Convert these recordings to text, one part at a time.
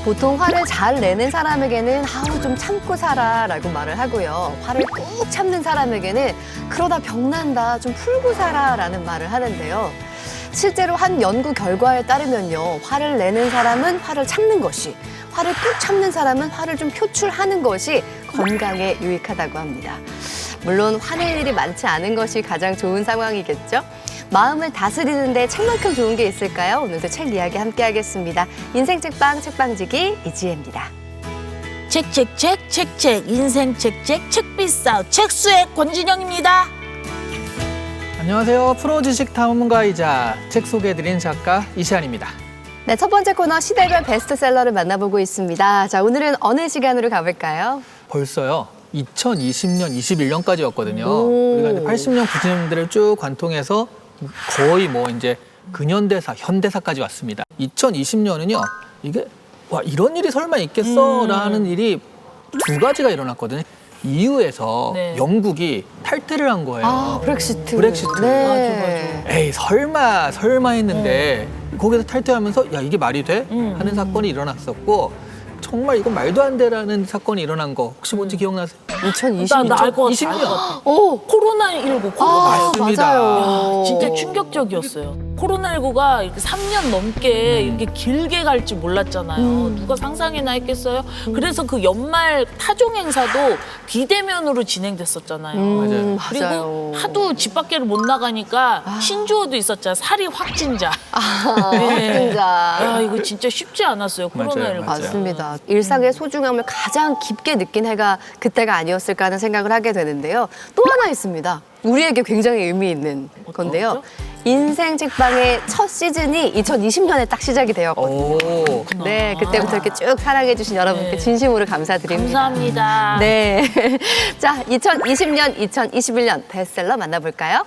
보통 화를 잘 내는 사람에게는 아우 좀 참고 살아라고 말을 하고요. 화를 꾹 참는 사람에게는 그러다 병난다 좀 풀고 살아라는 말을 하는데요. 실제로 한 연구 결과에 따르면요. 화를 내는 사람은 화를 참는 것이, 화를 꾹 참는 사람은 화를 좀 표출하는 것이 건강에 유익하다고 합니다. 물론 화낼 일이 많지 않은 것이 가장 좋은 상황이겠죠. 마음을 다스리는데 책만큼 좋은 게 있을까요? 오늘도 책 이야기 함께 하겠습니다. 인생 책방 책방지기 이지혜입니다. 책책책 인생 책책 책비싸 책수의 권진영입니다. 안녕하세요. 프로 지식 탐험가이자 책 소개해드린 작가 이시안입니다. 네, 첫 번째 코너 시대별 베스트셀러를 만나보고 있습니다. 자, 오늘은 어느 시간으로 가볼까요? 벌써요. 2020년, 21년까지였거든요. 오. 우리가 이제 80년, 90년대를 쭉 관통해서 거의 뭐 이제 근현대사, 현대사까지 왔습니다. 2020년은요. 이게 와 이런 일이 설마 있겠어라는 일이 두 가지가 일어났거든요. EU에서 네. 영국이 탈퇴를 한 거예요. 아, 브렉시트. 브렉시트. 네. 에이 설마 했는데 거기서 탈퇴하면서 야 이게 말이 돼? 하는 사건이 일어났었고 정말 이건 말도 안 돼라는 사건이 일어난 거 혹시 뭔지 기억나세요? 2020년. 나 알 것 같아. 2020년. 오, 코로나19. 아, 맞습니다. 맞아요. 진짜 충격적이었어요. 코로나19가 이렇게 3년 넘게 이렇게 길게 갈 줄 몰랐잖아요. 누가 상상이나 했겠어요? 그래서 그 연말 타종 행사도 비대면으로 진행됐었잖아요. 맞아요. 그리고 맞아요. 하도 집 밖에를 못 나가니까 신조어도 있었잖아요. 살이 확진자. 진짜. 야, 이거 진짜 쉽지 않았어요. 맞아요, 코로나19. 맞아요. 맞습니다. 일상의 소중함을 가장 깊게 느낀 해가 그때가 아니었을까 하는 생각을 하게 되는데요. 또 하나 있습니다. 우리에게 굉장히 의미 있는 건데요. 인생 책방의 첫 시즌이 2020년에 딱 시작이 되었거든요. 오. 네, 그때부터 이렇게 쭉 사랑해주신 여러분께 네. 진심으로 감사드립니다. 감사합니다. 네. 자, 2020년, 2021년 베스트셀러 만나볼까요?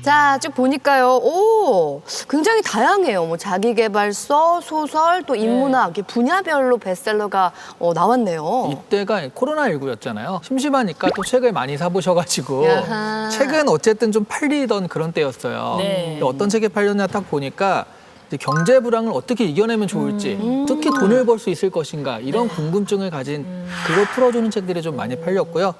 자, 쭉 보니까요. 오, 굉장히 다양해요. 뭐 자기계발서, 소설, 또 인문학, 이렇게 분야별로 베스트셀러가 나왔네요. 이때가 코로나19였잖아요. 심심하니까 또 책을 많이 사보셔가지고 야하. 책은 어쨌든 좀 팔리던 그런 때였어요. 네. 근데 어떤 책이 팔렸냐 딱 보니까 이제 경제 불황을 어떻게 이겨내면 좋을지, 어떻게 돈을 벌 수 있을 것인가 이런 궁금증을 가진 그걸 풀어주는 책들이 좀 많이 팔렸고요.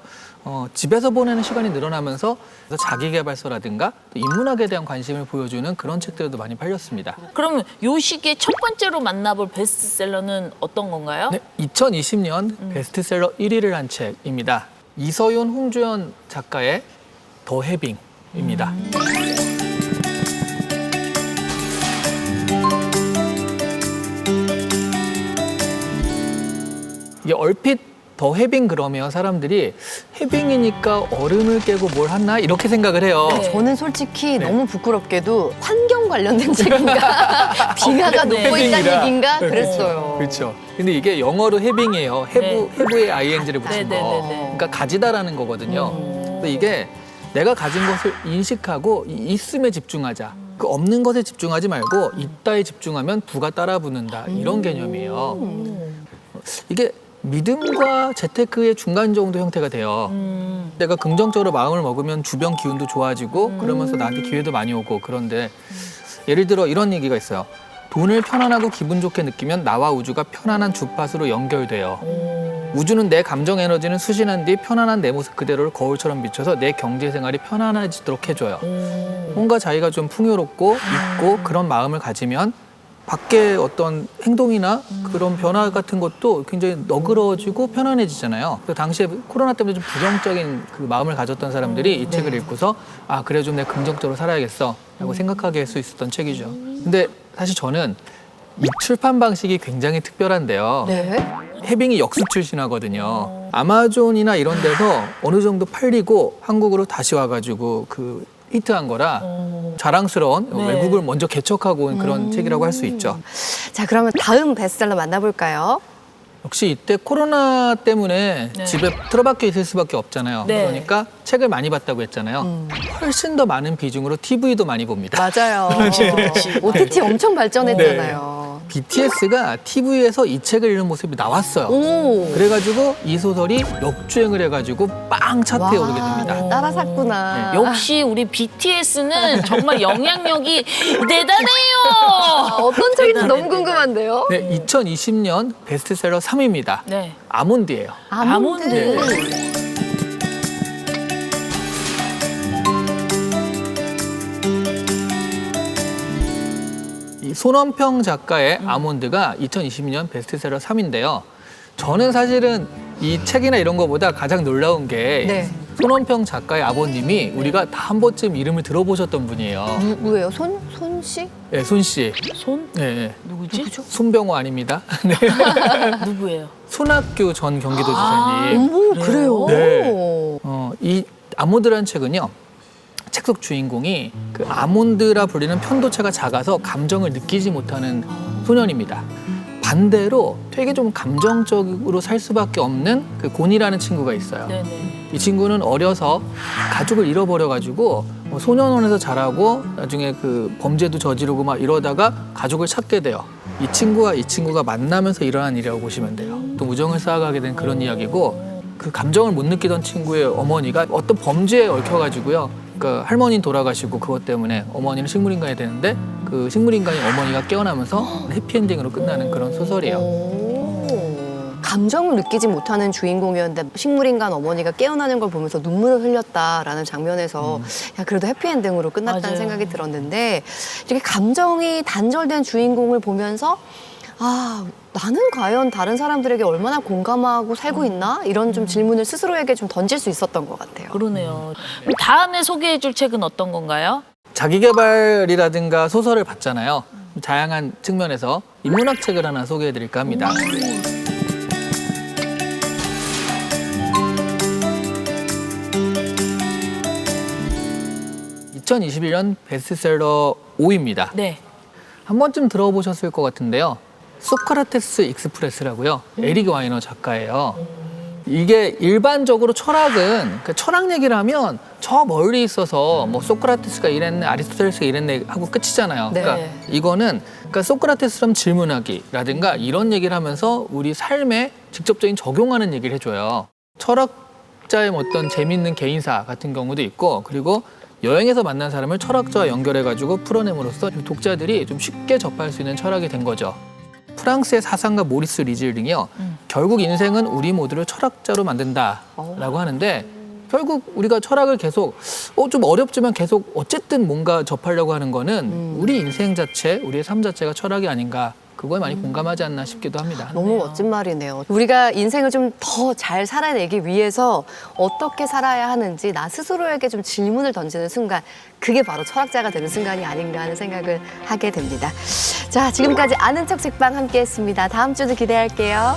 집에서 보내는 시간이 늘어나면서 자기계발서라든가 또 인문학에 대한 관심을 보여주는 그런 책들도 많이 팔렸습니다. 그러면 요 시기에 첫 번째로 만나볼 베스트셀러는 어떤 건가요? 네, 2020년 베스트셀러 1위를 한 책입니다. 이서윤, 홍주연 작가의 더 해빙입니다. 이게 얼핏 더 해빙 그러면 사람들이 해빙이니까 얼음을 깨고 뭘 하나 이렇게 생각을 해요. 저는 솔직히 네. 너무 부끄럽게도 환경 관련된 책인가 빙하가 네. 녹고 있다는 해빙이라. 얘기인가 네. 그랬어요. 그렇죠. 근데 이게 영어로 해빙이에요. 해부에 ing를 붙인 네, 거. 네, 네, 네. 그러니까 가지다라는 거거든요. 근데 이게 내가 가진 것을 인식하고 이 있음에 집중하자. 그 없는 것에 집중하지 말고 있다에 집중하면 부가 따라 붙는다. 이런 개념이에요. 이게 믿음과 재테크의 중간 정도 형태가 돼요. 내가 긍정적으로 마음을 먹으면 주변 기운도 좋아지고 그러면서 나한테 기회도 많이 오고 그런데 예를 들어 이런 얘기가 있어요. 돈을 편안하고 기분 좋게 느끼면 나와 우주가 편안한 주파수로 연결돼요. 우주는 내 감정 에너지는 수신한 뒤 편안한 내 모습 그대로를 거울처럼 비춰서 내 경제 생활이 편안해지도록 해줘요. 뭔가 자기가 좀 풍요롭고 있고 그런 마음을 가지면 밖에 어떤 행동이나 그런 변화 같은 것도 굉장히 너그러워지고 편안해지잖아요. 그 당시에 코로나 때문에 좀 부정적인 그 마음을 가졌던 사람들이 이 책을 읽고서 아 그래 좀 내가 긍정적으로 살아야겠어 라고 생각하게 할 수 있었던 책이죠. 근데 사실 저는 이 출판 방식이 굉장히 특별한데요. 네. 해빙이 역수출 신화거든요. 아마존이나 이런 데서 어느 정도 팔리고 한국으로 다시 와가지고 그 히트한 거라 자랑스러운 네. 외국을 먼저 개척하고 온 그런 책이라고 할 수 있죠. 자, 그러면 다음 베스트셀러 만나볼까요? 역시 이때 코로나 때문에 네. 집에 틀어박혀 있을 수밖에 없잖아요. 네. 그러니까 책을 많이 봤다고 했잖아요. 훨씬 더 많은 비중으로 TV도 많이 봅니다. 맞아요. 그렇지. OTT 엄청 발전했잖아요. BTS가 TV에서 이 책을 읽는 모습이 나왔어요. 오. 그래가지고 이 소설이 역주행을 해가지고 빵 차트에 오르게 됩니다. 따라 샀구나. 역시 우리 BTS는 정말 영향력이 대단해요. 어떤 책인지 너무 궁금한데요. 네, 2020년 베스트셀러 3위입니다. 네. 아몬드예요. 아몬드. 네. 이 손원평 작가의 아몬드가 2022년 베스트셀러 3위인데요. 저는 사실은 이 책이나 이런 거보다 가장 놀라운 게 네. 손원평 작가의 아버님이 우리가 다 한 번쯤 이름을 들어보셨던 분이에요. 누구예요? 손씨? 네, 손 씨. 손? 네, 네. 누구지? 손병호 아닙니다. 네. 누구예요? 손학규 전 경기도지사님. 어머, 그래요? 네. 이 아몬드라는 책은요. 책 속 주인공이 그 아몬드라 불리는 편도체가 작아서 감정을 느끼지 못하는 소년입니다. 반대로 되게 좀 감정적으로 살 수밖에 없는 그 곤이라는 친구가 있어요. 네네. 이 친구는 어려서 가족을 잃어버려가지고 소년원에서 자라고 나중에 그 범죄도 저지르고 막 이러다가 가족을 찾게 돼요. 이 친구가 만나면서 일어난 일이라고 보시면 돼요. 또 우정을 쌓아가게 된 그런 이야기고 그 감정을 못 느끼던 친구의 어머니가 어떤 범죄에 얽혀가지고요. 그러니까 할머니는 돌아가시고 그것 때문에 어머니는 식물인간이 되는데 그 식물인간이 어머니가 깨어나면서 해피엔딩으로 끝나는 그런 소설이에요. 오. 감정을 느끼지 못하는 주인공이었는데 식물인간 어머니가 깨어나는 걸 보면서 눈물을 흘렸다라는 장면에서 야, 그래도 해피엔딩으로 끝났다는 맞아요. 생각이 들었는데 이렇게 감정이 단절된 주인공을 보면서 아, 나는 과연 다른 사람들에게 얼마나 공감하고 살고 있나? 이런 좀 질문을 스스로에게 좀 던질 수 있었던 것 같아요. 그러네요. 그럼 다음에 소개해줄 책은 어떤 건가요? 자기계발이라든가 소설을 봤잖아요. 다양한 측면에서 인문학 책을 하나 소개해드릴까 합니다. 2021년 베스트셀러 5위입니다. 네. 한 번쯤 들어보셨을 것 같은데요. 소크라테스 익스프레스라고요. 에릭 와이너 작가예요. 이게 일반적으로 철학은 그 철학 얘기를 하면 저 멀리 있어서 뭐 소크라테스가 이랬네, 아리스토텔레스가 이랬네 하고 끝이잖아요. 네. 그러니까 이거는 그러니까 소크라테스처럼 질문하기라든가 이런 얘기를 하면서 우리 삶에 직접적인 적용하는 얘기를 해줘요. 철학자의 어떤 재밌는 개인사 같은 경우도 있고 그리고 여행에서 만난 사람을 철학자와 연결해가지고 풀어냄으로써 독자들이 좀 쉽게 접할 수 있는 철학이 된 거죠. 프랑스의 사상가 모리스 리즐링이요. 결국 인생은 우리 모두를 철학자로 만든다라고 하는데 결국 우리가 철학을 계속 좀 어렵지만 계속 어쨌든 뭔가 접하려고 하는 거는 우리 인생 자체, 우리의 삶 자체가 철학이 아닌가. 그거에 많이 공감하지 않나 싶기도 합니다. 너무 멋진 말이네요. 우리가 인생을 좀 더 잘 살아내기 위해서 어떻게 살아야 하는지 나 스스로에게 좀 질문을 던지는 순간 그게 바로 철학자가 되는 순간이 아닌가 하는 생각을 하게 됩니다. 자, 지금까지 아는 척 책방 함께했습니다. 다음 주도 기대할게요.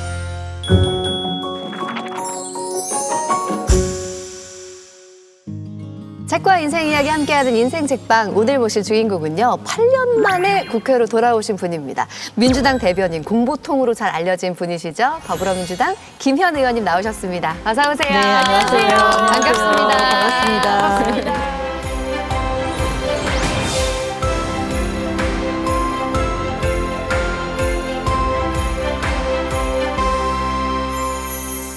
책과 인생 이야기 함께하는 인생 책방 오늘 모실 주인공은요 8년 만에 국회로 돌아오신 분입니다. 민주당 대변인 공보통으로 잘 알려진 분이시죠. 더불어민주당 김현 의원님 나오셨습니다. 어서 오세요. 네, 안녕하세요. 반갑습니다. 반갑습니다.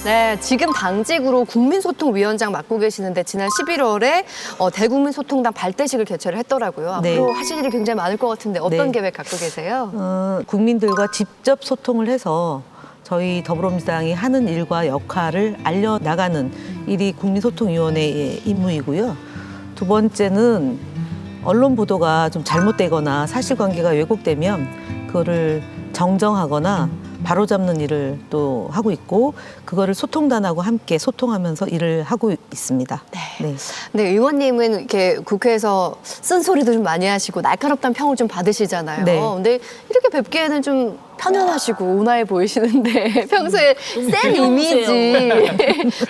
네, 지금 당직으로 국민소통위원장 맡고 계시는데 지난 11월에 대국민소통당 발대식을 개최를 했더라고요. 네. 앞으로 하실 일이 굉장히 많을 것 같은데 어떤 네. 계획 갖고 계세요? 국민들과 직접 소통을 해서 저희 더불어민주당이 하는 일과 역할을 알려나가는 일이 국민소통위원회의 임무이고요. 두 번째는 언론 보도가 좀 잘못되거나 사실관계가 왜곡되면 그거를 정정하거나 바로잡는 일을 또 하고 있고 그거를 소통단하고 함께 소통하면서 일을 하고 있습니다. 네. 네, 의원님은 이렇게 국회에서 쓴소리도 좀 많이 하시고 날카롭다는 평을 좀 받으시잖아요. 네. 근데 이렇게 뵙기에는 좀 편안하시고 온화해 보이시는데 평소에 센 이미지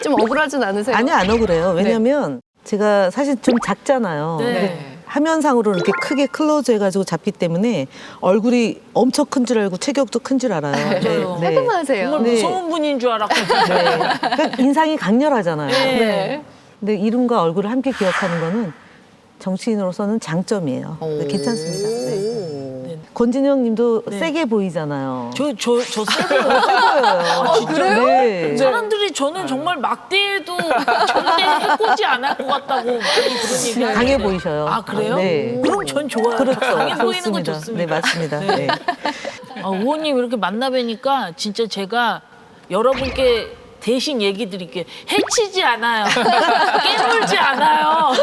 좀 억울하진 않으세요? 아니 안 억울해요. 왜냐면 제가 사실 좀 작잖아요. 네. 근데 화면상으로 이렇게 크게 클로즈 해가지고 잡기 때문에 얼굴이 엄청 큰 줄 알고 체격도 큰 줄 알아요. 맞아요. 깔끔하세요. 정말 네. 무서운 분인 줄 알았거든요. 그러니까 인상이 강렬하잖아요. 네. 네. 근데 이름과 얼굴을 함께 기억하는 거는 정치인으로서는 장점이에요. 네, 괜찮습니다. 네. 네. 권진영 님도 네. 세게 보이잖아요. 저 세고요. 아, 그래요? 네. 사람들이 저는 정말 막대해도 절대 해코지 안 할 것 같다고 많이 그런 얘기 하는데. 강해 보이셔요. 아, 그래요? 네. 그럼 전 좋아요. 그렇죠. 강해 보이는 건 좋습니다. 좋습니다. 네, 맞습니다. 네. 의원님 이렇게 만나 뵈니까 진짜 제가 여러분께 대신 얘기 드릴게요. 해치지 않아요. 깨물지 않아요.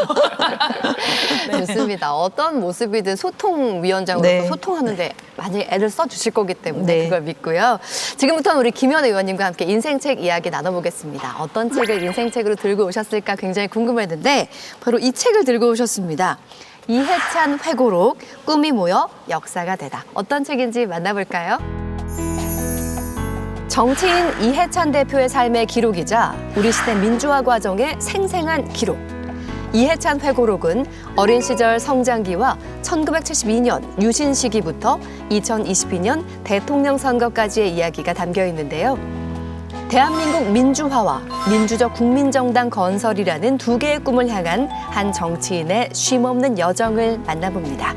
좋습니다. 어떤 모습이든 소통위원장으로서 네. 소통하는데 많이 애를 써주실 거기 때문에 네. 그걸 믿고요. 지금부터는 우리 김현우 의원님과 함께 인생책 이야기 나눠보겠습니다. 어떤 책을 인생책으로 들고 오셨을까 굉장히 궁금했는데 바로 이 책을 들고 오셨습니다. 이해찬 회고록, 꿈이 모여 역사가 되다. 어떤 책인지 만나볼까요? 정치인 이해찬 대표의 삶의 기록이자 우리 시대 민주화 과정의 생생한 기록. 이해찬 회고록은 어린 시절 성장기와 1972년 유신 시기부터 2022년 대통령 선거까지의 이야기가 담겨 있는데요. 대한민국 민주화와 민주적 국민정당 건설이라는 두 개의 꿈을 향한 한 정치인의 쉼없는 여정을 만나봅니다.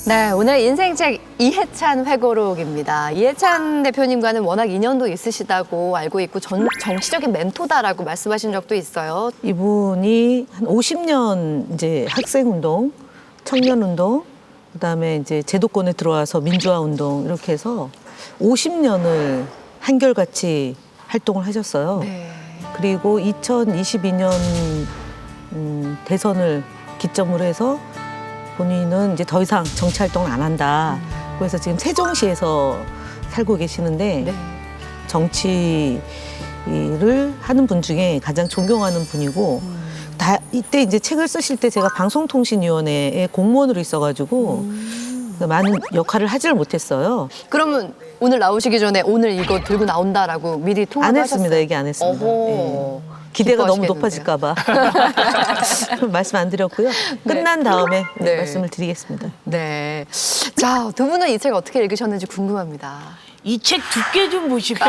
네, 오늘 인생책 이해찬 회고록입니다. 이해찬 대표님과는 워낙 인연도 있으시다고 알고 있고 정치적인 멘토다라고 말씀하신 적도 있어요. 이분이 한 50년 이제 학생운동, 청년운동, 그다음에 이제 제도권에 들어와서 민주화운동 이렇게 해서 50년을 한결같이 활동을 하셨어요. 네. 그리고 2022년 대선을 기점으로 해서 본인은 이제 더 이상 정치 활동을 안 한다. 그래서 지금 세종시에서 살고 계시는데 네. 정치를 하는 분 중에 가장 존경하는 분이고 이때 이제 책을 쓰실 때 제가 방송통신위원회에 공무원으로 있어가지고 많은 역할을 하지를 못했어요. 그러면 오늘 나오시기 전에 오늘 이거 들고 나온다라고 미리 안 통화를 했습니다. 하셨어요? 얘기 안 했습니다. 어허. 예. 기대가 너무 기뻐하시겠는데요? 높아질까 봐 말씀 안 드렸고요. 끝난 다음에 네. 말씀을 드리겠습니다. 네. 자, 두 분은 이 책 어떻게 읽으셨는지 궁금합니다. 이 책 두께 좀 보십시오.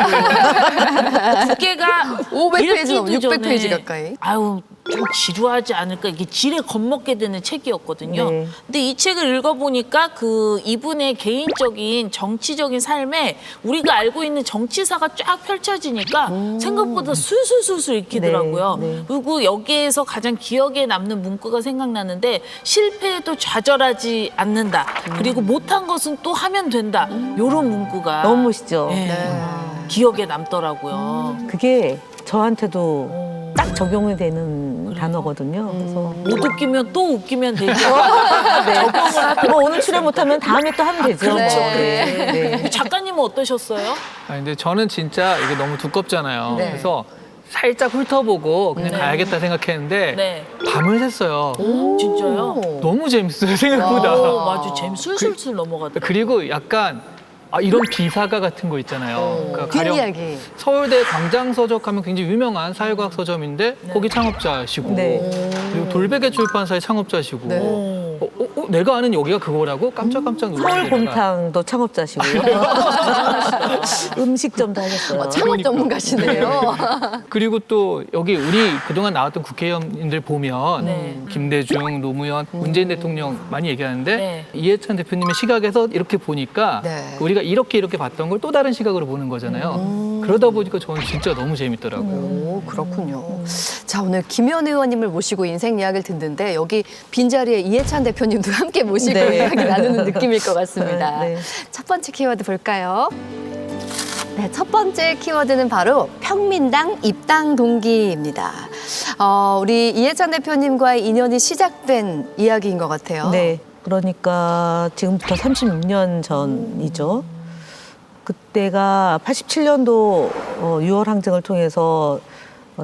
두께가 500페이지 넘 읽기도 600페이지 전에 가까이. 아유 좀 지루하지 않을까 이게 지레 겁먹게 되는 책이었거든요. 네. 근데 이 책을 읽어보니까 그 이분의 개인적인 정치적인 삶에 우리가 알고 있는 정치사가 쫙 펼쳐지니까 생각보다 술술술술 읽히더라고요. 네, 네. 그리고 여기에서 가장 기억에 남는 문구가 생각나는데 실패해도 좌절하지 않는다. 그리고 못한 것은 또 하면 된다. 이런 문구가 너무 멋있죠. 네. 네. 기억에 남더라고요. 그게 저한테도 딱 적용이 되는 단어거든요. 그래서 못 웃기면 또 웃기면 되죠. 뭐 오늘 출연 못하면 다음에 또 하면 되죠. 그렇죠. 뭐. 네. 작가님은 어떠셨어요? 아 근데 저는 진짜 이게 너무 두껍잖아요. 네. 그래서 살짝 훑어보고 그냥 가야겠다 생각했는데 네. 밤을 샜어요. 진짜요? 너무 재밌어요 생각보다. 맞아. 재미 술술술 넘어가더라고요. 그리고 약간 이런 비사가 같은 거 있잖아요. 그러니까 가령 뒷이야기. 서울대 광장서적하면 굉장히 유명한 사회과학 서점인데 거기 창업자시고 네. 그리고 돌베개 출판사의 창업자시고 네. 내가 아는 여기가 그거라고 깜짝깜짝 놀랐어요. 서울곰탕도 창업자시고요. 음식점도 하셨어요. 창업 전문가시네요. 그리고 또 여기 우리 그동안 나왔던 국회의원님들 보면 네. 김대중, 노무현, 문재인 대통령 많이 얘기하는데 네. 이해찬 대표님의 시각에서 이렇게 보니까 네. 우리가 이렇게 봤던 걸 또 다른 시각으로 보는 거잖아요. 그러다 보니까 저는 진짜 너무 재밌더라고요. 오, 그렇군요. 자, 오늘 김현 의원님을 모시고 인생 이야기를 듣는데 여기 빈자리에 이해찬 대표님도 함께 모시고 네. 이야기 나누는 느낌일 것 같습니다. 네. 첫 번째 키워드 볼까요? 네, 첫 번째 키워드는 바로 평민당 입당 동기입니다. 우리 이해찬 대표님과의 인연이 시작된 이야기인 것 같아요. 네. 그러니까 지금부터 36년 전이죠. 그때가 87년도 6월 항쟁을 통해서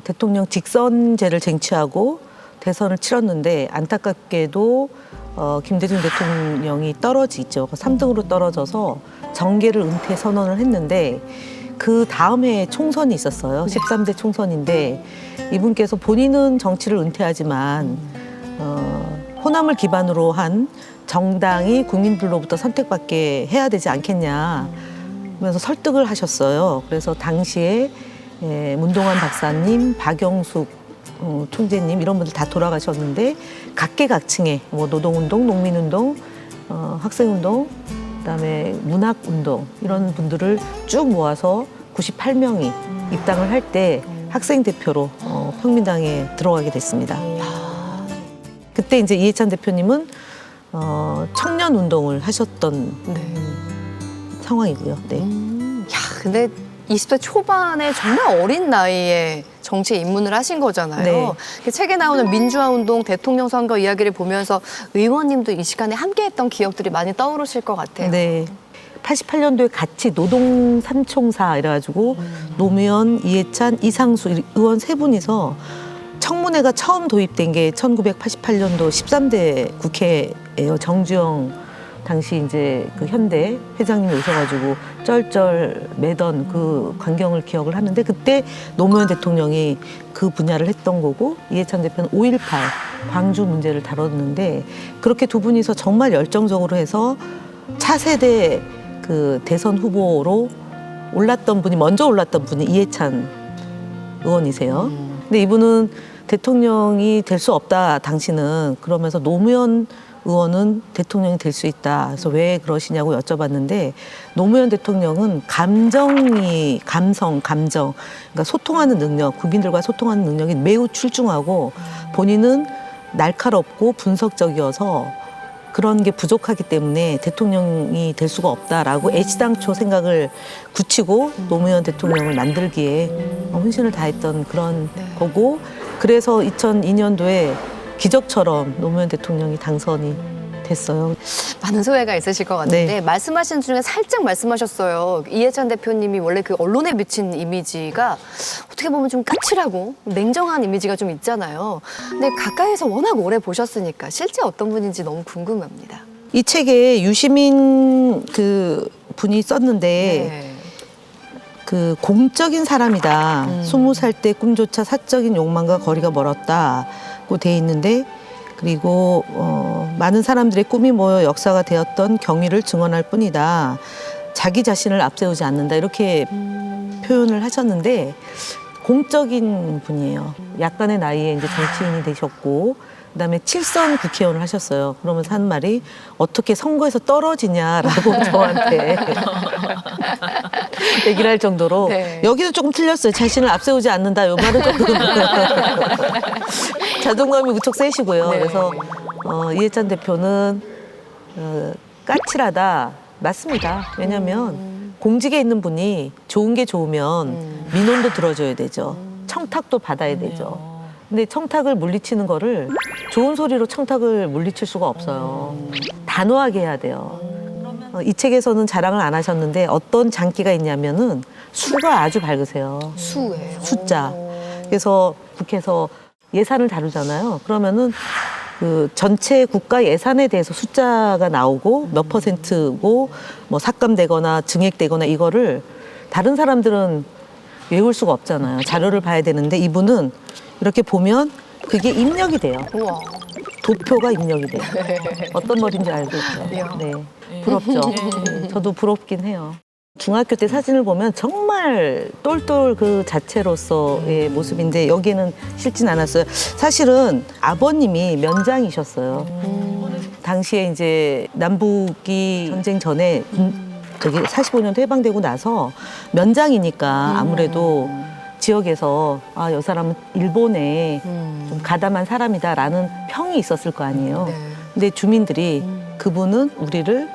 대통령 직선제를 쟁취하고 대선을 치렀는데 안타깝게도 김대중 대통령이 떨어지죠. 3등으로 떨어져서 정계를 은퇴 선언을 했는데 그 다음 해에 총선이 있었어요. 13대 총선인데 이분께서 본인은 정치를 은퇴하지만 호남을 기반으로 한 정당이 국민들로부터 선택받게 해야 되지 않겠냐 하면서 설득을 하셨어요. 그래서 당시에 문동환 박사님, 박영숙 총재님 이런 분들 다 돌아가셨는데 각계각층의 뭐 노동운동, 농민운동, 학생운동, 그다음에 문학운동 이런 분들을 쭉 모아서 98명이 입당을 할 때 학생 대표로 평민당에 들어가게 됐습니다. 그때 이제 이해찬 대표님은 청년 운동을 하셨던 상황이고요. 네. 야, 근데 20대 초반에 정말 어린 나이에 정치에 입문을 하신 거잖아요. 네. 그 책에 나오는 민주화 운동, 대통령 선거 이야기를 보면서 의원님도 이 시간에 함께했던 기억들이 많이 떠오르실 것 같아요. 네. 88년도에 같이 노동 삼총사 이래가지고 노무현, 이해찬, 이상수 의원 세 분이서 청문회가 처음 도입된 게 1988년도 13대 국회예요. 정주영 당시 이제 그 현대 회장님이 오셔가지고 쩔쩔 매던 그 광경을 기억을 하는데 그때 노무현 대통령이 그 분야를 했던 거고 이해찬 대표는 5.18 광주 문제를 다뤘는데 그렇게 두 분이서 정말 열정적으로 해서 차세대 그 대선 후보로 먼저 올랐던 분이 이해찬 의원이세요. 근데 이분은 대통령이 될 수 없다 당신은 그러면서 노무현 의원은 대통령이 될 수 있다. 그래서 왜 그러시냐고 여쭤봤는데 노무현 대통령은 감정, 그러니까 소통하는 능력, 국민들과 소통하는 능력이 매우 출중하고 본인은 날카롭고 분석적이어서 그런 게 부족하기 때문에 대통령이 될 수가 없다라고 애시당초 생각을 굳히고 노무현 대통령을 만들기에 혼신을 다했던 그런 거고 그래서 2002년도에 기적처럼 노무현 대통령이 당선이 됐어요. 많은 소회가 있으실 것 같은데 네. 말씀하신 중에 살짝 말씀하셨어요. 이해찬 대표님이 원래 그 언론에 비친 이미지가 어떻게 보면 좀 까칠하고 냉정한 이미지가 좀 있잖아요. 근데 가까이서 워낙 오래 보셨으니까 실제 어떤 분인지 너무 궁금합니다. 이 책에 유시민 그 분이 썼는데 네. 그 공적인 사람이다. 20살 때 꿈조차 사적인 욕망과 거리가 멀었다고 돼 있는데 그리고 많은 사람들의 꿈이 모여 역사가 되었던 경위를 증언할 뿐이다. 자기 자신을 앞세우지 않는다. 이렇게 표현을 하셨는데 공적인 분이에요. 약간의 나이에 이제 정치인이 되셨고 그다음에 7선 국회의원을 하셨어요. 그러면서 하는 말이 어떻게 선거에서 떨어지냐라고 저한테 얘기를 할 정도로 네. 여기도 조금 틀렸어요. 자신을 앞세우지 않는다. 이 말은 조금 자존감이 무척 세시고요. 네. 그래서 이해찬 대표는 까칠하다. 맞습니다. 왜냐하면 공직에 있는 분이 좋은 게 좋으면 민원도 들어줘야 되죠. 청탁도 받아야 되죠. 근데 청탁을 물리치는 거를 좋은 소리로 청탁을 물리칠 수가 없어요. 단호하게 해야 돼요. 이 책에서는 자랑을 안 하셨는데 어떤 장기가 있냐면은 수가 아주 밝으세요. 수예요. 숫자. 그래서 국회에서 예산을 다루잖아요. 그러면은 그 전체 국가 예산에 대해서 숫자가 나오고 몇 %고 뭐 삭감되거나 증액되거나 이거를 다른 사람들은 외울 수가 없잖아요. 자료를 봐야 되는데 이분은 이렇게 보면 그게 입력이 돼요. 우와. 도표가 입력이 돼요. 어떤 말인지 알겠죠? 네. 부럽죠? 네. 저도 부럽긴 해요. 중학교 때 사진을 보면 정말 똘똘 그 자체로서의 모습인데 여기는 실진 않았어요. 사실은 아버님이 면장이셨어요. 당시에 이제 남북이 전쟁 전에 저기 45년도 해방되고 나서 면장이니까 아무래도 지역에서 아, 이 사람은 일본에 좀 가담한 사람이다라는 평이 있었을 거 아니에요. 네. 근데 주민들이 그분은 우리를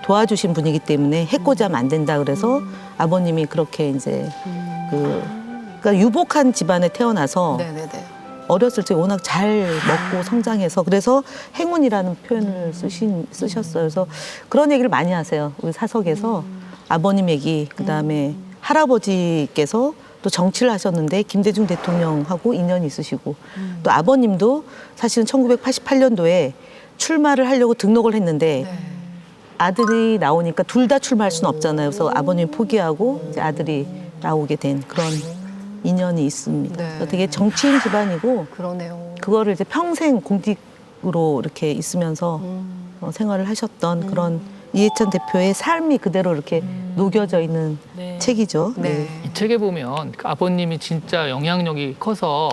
도와주신 분이기 때문에 해코지 하면 안 된다 그래서 아버님이 그렇게 이제 그러니까 유복한 집안에 태어나서 네네네. 어렸을 때 워낙 잘 먹고 성장해서 그래서 행운이라는 표현을 쓰셨어요. 그래서 그런 얘기를 많이 하세요. 우리 사석에서 아버님 얘기 그다음에 할아버지께서 또 정치를 하셨는데 김대중 대통령하고 인연이 있으시고 또 아버님도 사실은 1988년도에 출마를 하려고 등록을 했는데 아들이 나오니까 둘 다 출마할 수는 없잖아요. 그래서 아버님이 포기하고 이제 아들이 나오게 된 그런 인연이 있습니다. 네. 그래서 되게 정치인 집안이고 그러네요. 그거를 이제 평생 공직으로 이렇게 있으면서 생활을 하셨던 그런 이해찬 대표의 삶이 그대로 이렇게 녹여져 있는 책이죠. 네. 이 책에 보면 그 아버님이 진짜 영향력이 커서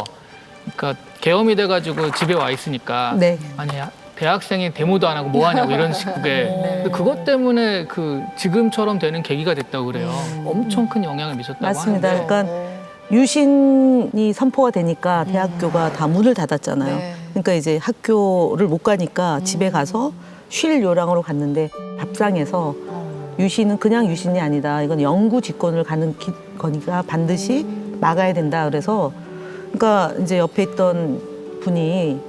그러니까 계엄이 돼가지고 집에 와 있으니까 네. 아니 대학생이 데모도 안 하고 뭐 하냐고 이런 식의 근데 그것 때문에 그 지금처럼 되는 계기가 됐다고 그래요. 엄청 큰 영향을 미쳤다고 맞습니다. 하는데 그러니까 유신이 선포가 되니까 대학교가 다 문을 닫았잖아요. 네. 그러니까 이제 학교를 못 가니까 집에 가서 쉴 요량으로 갔는데 밥상에서 유신은 그냥 유신이 아니다. 이건 영구 집권을 가는 거니까 반드시 막아야 된다. 그래서 그러니까 이제 옆에 있던 분이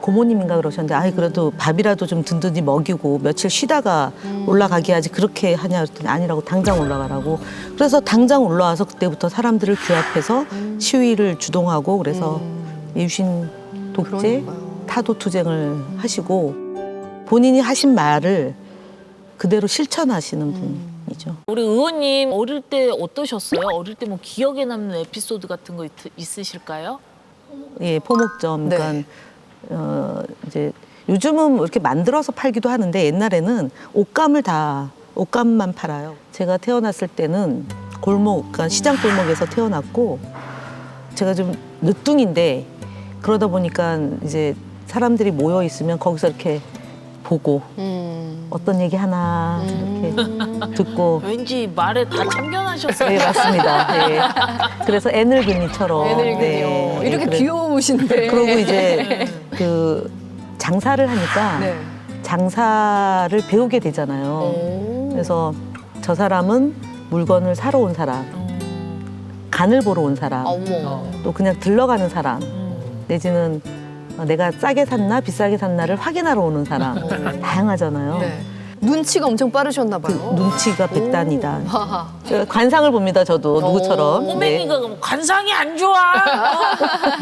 고모님인가 그러셨는데 아이 그래도 밥이라도 좀 든든히 먹이고 며칠 쉬다가 올라가게 하지 그렇게 하냐 그랬더니 아니라고 당장 올라가라고. 그래서 당장 올라와서 그때부터 사람들을 규합해서 시위를 주동하고 그래서 유신 독재 그러니까요. 타도 투쟁을 하시고 본인이 하신 말을 그대로 실천하시는 분이죠. 우리 의원님 어릴 때 어떠셨어요? 어릴 때 뭐 기억에 남는 에피소드 같은 거 있으실까요? 예, 포목점. 네. 그러니까 이제 요즘은 뭐 이렇게 만들어서 팔기도 하는데 옛날에는 옷감만 팔아요. 제가 태어났을 때는 골목, 그러니까 시장 골목에서 태어났고 제가 좀 늦둥인데 그러다 보니까 이제 사람들이 모여 있으면 거기서 이렇게 보고 어떤 얘기 하나 이렇게 듣고 왠지 말에 다 참견하셨어요. 네, 맞습니다. 예. 그래서 애늙은이처럼 애늙은이요. 네, 이렇게 그래- 귀여우신데. 그러고 이제 그 장사를 하니까 네. 장사를 배우게 되잖아요. 그래서 저 사람은 물건을 사러 온 사람, 간을 보러 온 사람, 어머. 또 그냥 들러가는 사람, 내지는 내가 싸게 샀나 비싸게 샀나를 확인하러 오는 사람, 다양하잖아요. 네. 눈치가 엄청 빠르셨나 그 봐요. 눈치가 백단이다. 하하. 제가 관상을 봅니다, 저도 누구처럼. 네. 꼬맹이가 그럼 관상이 안 좋아.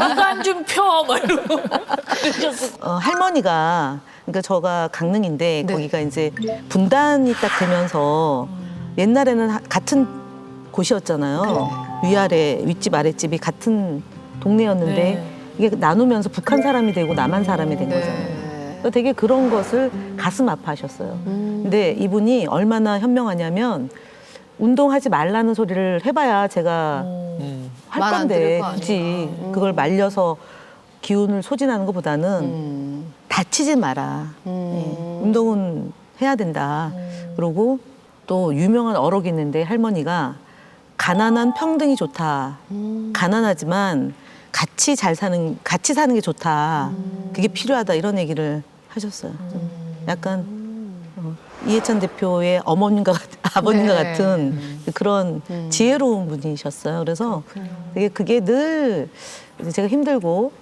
누가 안 좀 펴. 막 이러고 그러셨을 할머니가 그러니까 저가 강릉인데 네. 거기가 이제 분단이 딱 되면서 옛날에는 같은 곳이었잖아요. 위아래 윗집 아랫집이 같은 동네였는데 네. 이게 나누면서 북한 사람이 되고 남한 사람이 된 거잖아요. 네. 그러니까 되게 그런 것을 가슴 아파하셨어요. 근데 이분이 얼마나 현명하냐면 운동하지 말라는 소리를 해봐야 제가 할 말안 들을 건데 거 아니에요. 굳이 그걸 말려서 기운을 소진하는 것보다는 다치지 마라. 예, 운동은 해야 된다. 그리고 또 유명한 어록이 있는데 할머니가 가난한 평등이 좋다. 가난하지만 같이 사는 게 좋다. 그게 필요하다. 이런 얘기를 하셨어요. 좀 약간 이해찬 대표의 아버님과 네. 같은 그런 지혜로운 분이셨어요. 그래서 되게 그게 늘 이제 제가 힘들고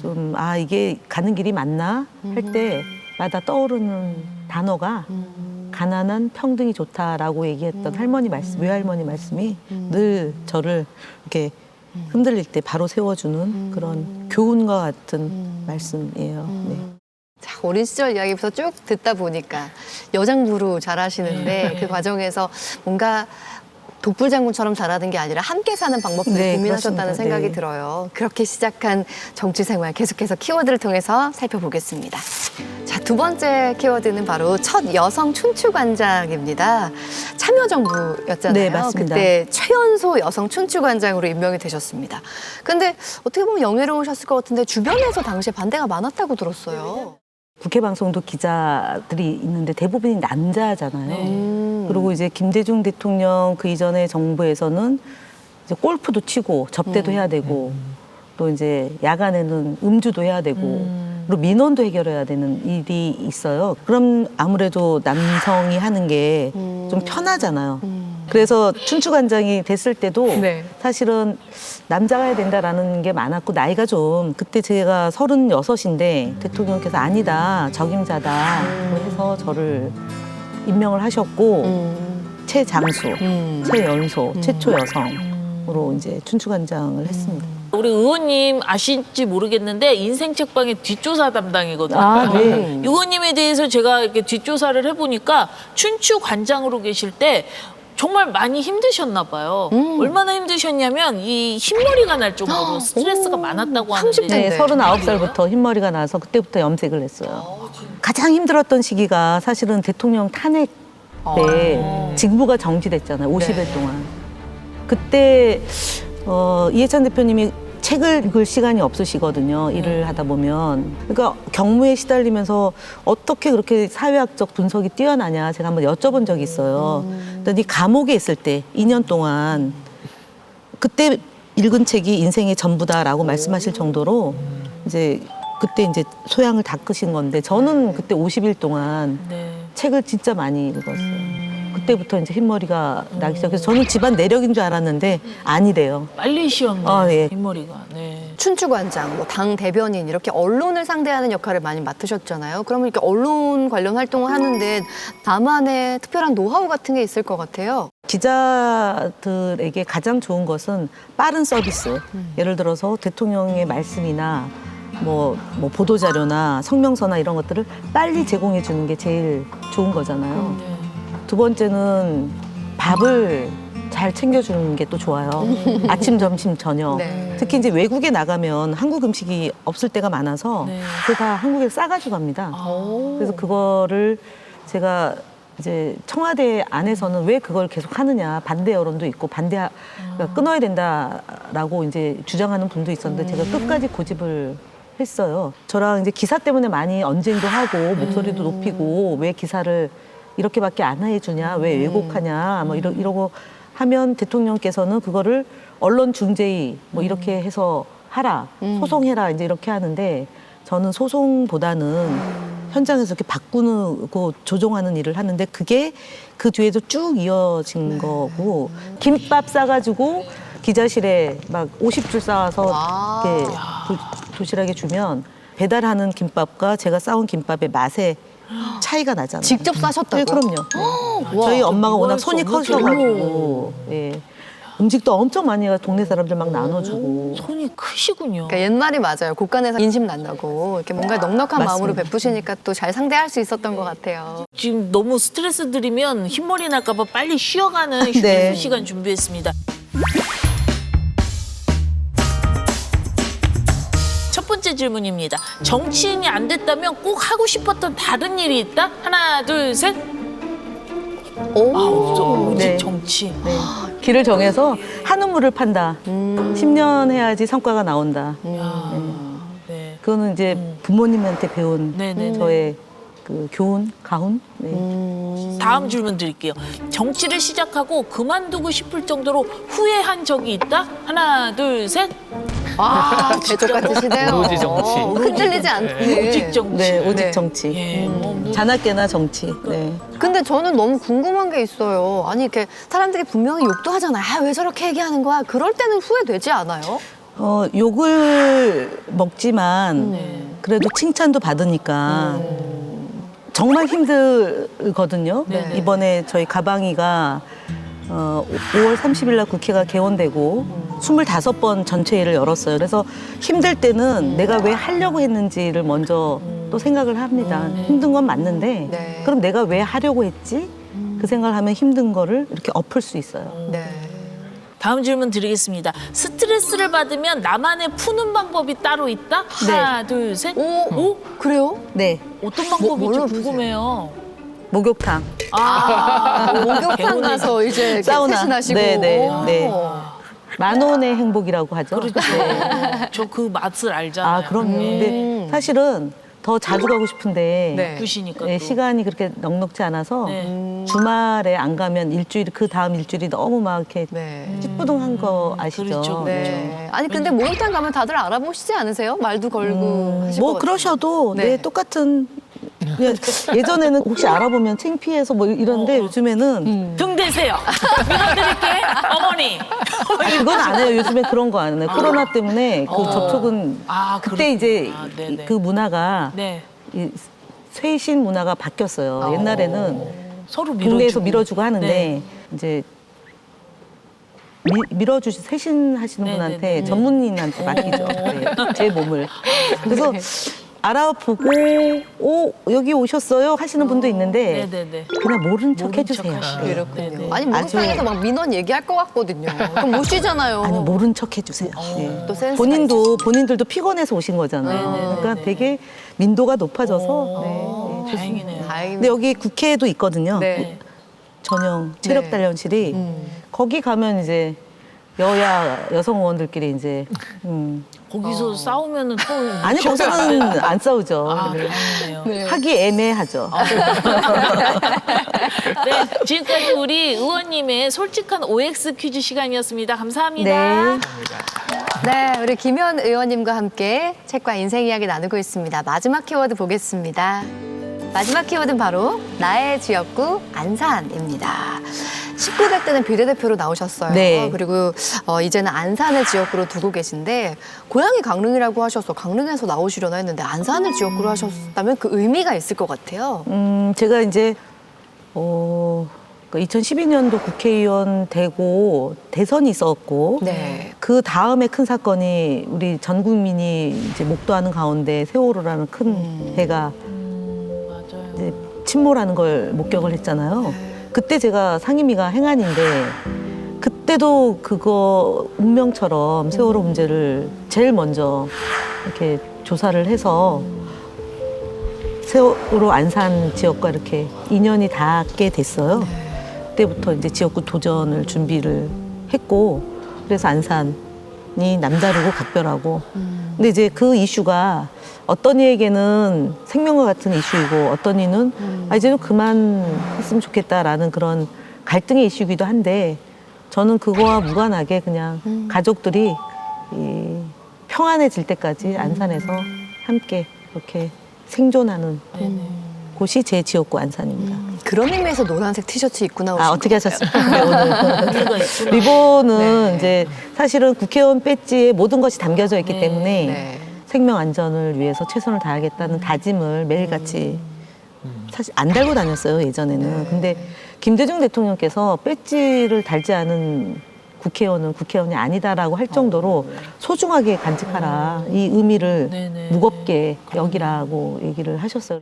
좀 이게 가는 길이 맞나 할 때마다 떠오르는 단어가 가난한 평등이 좋다라고 얘기했던 외할머니 말씀이 늘 저를 이렇게 흔들릴 때 바로 세워주는 그런 교훈과 같은 말씀이에요. 네. 자, 어린 시절 이야기부터 쭉 듣다 보니까 여장부로 잘하시는데 그 과정에서 뭔가 독불장군처럼 자라는 게 아니라 함께 사는 방법들을 네, 고민하셨다는 그렇습니다. 생각이 네. 들어요. 그렇게 시작한 정치 생활 계속해서 키워드를 통해서 살펴보겠습니다. 자, 두 번째 키워드는 바로 첫 여성 춘추관장입니다. 참여정부였잖아요. 네, 맞습니다. 그때 최연소 여성 춘추관장으로 임명이 되셨습니다. 근데 어떻게 보면 영예로우셨을 것 같은데 주변에서 당시에 반대가 많았다고 들었어요. 국회 방송도 기자들이 있는데 대부분이 남자잖아요. 그리고 이제 김대중 대통령 그 이전의 정부에서는 이제 골프도 치고 접대도 해야 되고 또 이제 야간에는 음주도 해야 되고 그리고 민원도 해결해야 되는 일이 있어요. 그럼 아무래도 남성이 하는 게 좀 편하잖아요. 그래서 춘추관장이 됐을 때도 네. 사실은 남자가 해야 된다라는 게 많았고 나이가 좀 그때 제가 36인데 대통령께서 아니다 적임자다 해서 저를 임명을 하셨고 최장수, 최연소, 최초 여성으로 이제 춘추관장을 했습니다. 우리 의원님 아실지 모르겠는데 인생 책방의 뒷조사 담당이거든요. 아, 네. 의원님에 대해서 제가 이렇게 뒷조사를 해보니까 춘추 관장으로 계실 때 정말 많이 힘드셨나 봐요. 얼마나 힘드셨냐면 이 흰머리가 날 정도로 스트레스가 많았다고 하는데 30대. 네, 네. 39살부터 흰머리가 나서 그때부터 염색을 했어요. 가장 힘들었던 시기가 사실은 대통령 탄핵 때 직무가 정지됐잖아요. 50일 동안. 그때 이해찬 대표님이 책을 읽을 시간이 없으시거든요. 일을 하다 보면. 그러니까 경무에 시달리면서 어떻게 그렇게 사회학적 분석이 뛰어나냐 제가 한번 여쭤본 적이 있어요. 그랬더니 감옥에 있을 때 2년 동안 그때 읽은 책이 인생의 전부다라고 말씀하실 정도로 이제 그때 이제 소양을 닦으신 건데 저는 그때 50일 동안 네. 책을 진짜 많이 읽었어요. 그때부터 이제 흰머리가 나기 시작해서 저는 집안 내력인 줄 알았는데 아니래요. 빨리 시험네. 예. 흰머리가. 네. 춘추관장, 뭐 당 대변인 이렇게 언론을 상대하는 역할을 많이 맡으셨잖아요. 그러면 이렇게 언론 관련 활동을 하는데 나만의 특별한 노하우 같은 게 있을 것 같아요. 기자들에게 가장 좋은 것은 빠른 서비스. 예를 들어서 대통령의 말씀이나 뭐 보도자료나 성명서나 이런 것들을 빨리 제공해 주는 게 제일 좋은 거잖아요. 네. 두 번째는 밥을 잘 챙겨주는 게 또 좋아요. 아침, 점심, 저녁. 네. 특히 이제 외국에 나가면 한국 음식이 없을 때가 많아서 네. 그걸 다 한국에 싸가지고 갑니다. 그래서 그거를 제가 이제 청와대 안에서는 왜 그걸 계속 하느냐 반대 여론도 있고 그러니까 끊어야 된다라고 이제 주장하는 분도 있었는데 제가 끝까지 고집을 했어요. 저랑 이제 기사 때문에 많이 언쟁도 하고 목소리도 높이고 왜 기사를 이렇게밖에 안 해주냐, 왜 왜곡하냐, 뭐 이러고 하면 대통령께서는 그거를 언론 중재위 뭐 이렇게 해서 하라, 소송해라 이제 이렇게 하는데 저는 소송보다는 현장에서 이렇게 바꾸고 조종하는 일을 하는데 그게 그 뒤에도 쭉 이어진 거고 김밥 싸가지고 기자실에 막 50줄 쌓아서 와. 이렇게 도시락에 주면 배달하는 김밥과 제가 싸온 김밥의 맛에 차이가 나잖아요. 직접 싸셨다고요? 네, 그럼요. 저희 엄마가 워낙 손이 커셔가지고 예. 음식도 엄청 많이 해가 동네 사람들 막 나눠주고. 손이 크시군요. 그러니까 옛말이 맞아요. 곳간에서 인심 난다고. 이렇게 뭔가 넉넉한 마음으로 맞습니다. 베푸시니까 또 잘 상대할 수 있었던 것 같아요. 지금 너무 스트레스 들이면 흰머리 날까봐 빨리 쉬어가는 휴게소 네. 시간 준비했습니다. 첫 번째 질문입니다. 정치인이 안 됐다면 꼭 하고 싶었던 다른 일이 있다? 하나, 둘, 셋. 오. 없어. 오직 네. 정치. 네. 길을 정해서 한우물을 판다. 10년 해야지 성과가 나온다. 네. 그거는 이제 부모님한테 배운 네네네. 저의 그 교훈, 가훈. 네. 다음 질문 드릴게요. 정치를 시작하고 그만두고 싶을 정도로 후회한 적이 있다? 하나, 둘, 셋. 와, 대적 같으시네요. 오로지 정치. 흔들리지 않는. 오직 정치. 네, 오직 네. 정치. 예, 뭐 자나깨나 정치. 네. 근데 저는 너무 궁금한 게 있어요. 아니, 이렇게 사람들이 분명히 욕도 하잖아요. 아, 왜 저렇게 얘기하는 거야? 그럴 때는 후회되지 않아요? 욕을 먹지만 그래도 칭찬도 받으니까 정말 힘들거든요. 네네. 이번에 저희 가방이가 5월 30일 날 국회가 개원되고 25번 전체회를 열었어요. 그래서 힘들 때는 내가 왜 하려고 했는지를 먼저 또 생각을 합니다. 힘든 건 맞는데 네. 그럼 내가 왜 하려고 했지? 그 생각을 하면 힘든 거를 이렇게 엎을 수 있어요. 네. 다음 질문 드리겠습니다. 스트레스를 받으면 나만의 푸는 방법이 따로 있다? 하나, 둘, 셋. 오, 그래요? 네, 어떤 방법인지 뭘로 푸세요? 궁금해요. 목욕탕. 목욕탕 배우는 가서 이제 이렇게 사우나. 세신하시고. 네, 네, 오. 네. 만 원의 행복이라고 하죠. 그렇죠. 저 그 맛을 알잖아요. 아, 그럼요. 근데 사실은 더 자주 가고 싶은데 네. 바쁘시니까 네, 또. 시간이 그렇게 넉넉지 않아서 네. 주말에 안 가면 그 다음 일주일이 너무 막 이렇게 네. 찌뿌둥한 거 아시죠? 그렇죠, 네. 아니, 근데 목욕탕 가면 다들 알아보시지 않으세요? 말도 걸고 하실 뭐 것 같아요. 그러셔도 네. 네, 똑같은 그냥 예전에는 혹시 알아보면 창피해서 뭐 이런데 요즘에는 등 대세요. 밀어드릴게. 어머니. 그건 안 해요. 요즘에 그런 거 안 해요. 코로나 때문에 그 접촉은 아, 그때 이제 네네. 그 문화가 네. 이 쇄신 문화가 바뀌었어요. 옛날에는 서로 밀어주고. 동네에서 밀어주고 하는데 네. 이제 쇄신하시는 네, 분한테 네, 네. 전문인한테 맡기죠. 네, 제 몸을. 그래서 알아보고 여기 오셨어요 하시는 분도 있는데 네네네. 그냥 모른 척 모른 해주세요. 척 하시고. 네. 그렇군요. 네, 네. 아니, 목욕탕에서 막 민원 얘기할 것 같거든요. 그럼 못 쉬잖아요. 아니 모른 척 해주세요. 네. 또 센스가 본인들도 피곤해서 오신 거잖아요. 네, 네, 그러니까 네, 되게 민도가 높아져서 오, 네, 다행이네요. 다행입니다. 근데 여기 국회에도 있거든요. 네. 전용 체력 단련실이 거기 가면 이제 여야 여성 의원들끼리 이제 거기서 싸우면은 또 아니 거기서는 안 싸우죠. 아, 다행이네요. 하기 애매하죠. 네, 지금까지 우리 의원님의 솔직한 OX 퀴즈 시간이었습니다. 감사합니다. 네. 네, 우리 김현 의원님과 함께 책과 인생 이야기 나누고 있습니다. 마지막 키워드 보겠습니다. 마지막 키워드는 바로 나의 지역구 안산입니다. 19대 때는 비례대표로 나오셨어요. 네. 그리고 이제는 안산을 지역구로 두고 계신데 고향이 강릉이라고 하셔서 강릉에서 나오시려나 했는데 안산을 지역구로 하셨다면 그 의미가 있을 것 같아요. 제가 이제 2012년도 국회의원 되고 대선이 있었고 네. 그 다음에 큰 사건이 우리 전 국민이 이제 목도하는 가운데 세월호라는 큰 배가 맞아요. 이제 침몰하는 걸 목격을 했잖아요. 그때 제가 상임위가 행안인데 그때도 그거 운명처럼 세월호 문제를 제일 먼저 이렇게 조사를 해서 세월호 안산 지역과 이렇게 인연이 닿게 됐어요. 그때부터 이제 지역구 도전을 준비를 했고 그래서 안산이 남다르고 각별하고 근데 이제 그 이슈가 어떤 이에게는 생명과 같은 이슈이고 어떤 이는 이제는 그만했으면 좋겠다라는 그런 갈등의 이슈이기도 한데 저는 그거와 무관하게 그냥 가족들이 평안해질 때까지 안산에서 함께 이렇게 생존하는 곳이 제 지역구 안산입니다. 그런 의미에서 노란색 티셔츠 입고 나오신 어떻게 하셨습니까? 네, 오늘. 이유가 있구나. 리본은 네. 이제 사실은 국회의원 배지에 모든 것이 담겨져 있기 네. 때문에 네. 생명 안전을 위해서 최선을 다하겠다는 다짐을 매일같이 사실 안 달고 다녔어요, 예전에는. 근데 김대중 대통령께서 배지를 달지 않은 국회의원은 국회의원이 아니다라고 할 정도로 소중하게 간직하라. 이 의미를 네네. 무겁게 여기라고 얘기를 하셨어요.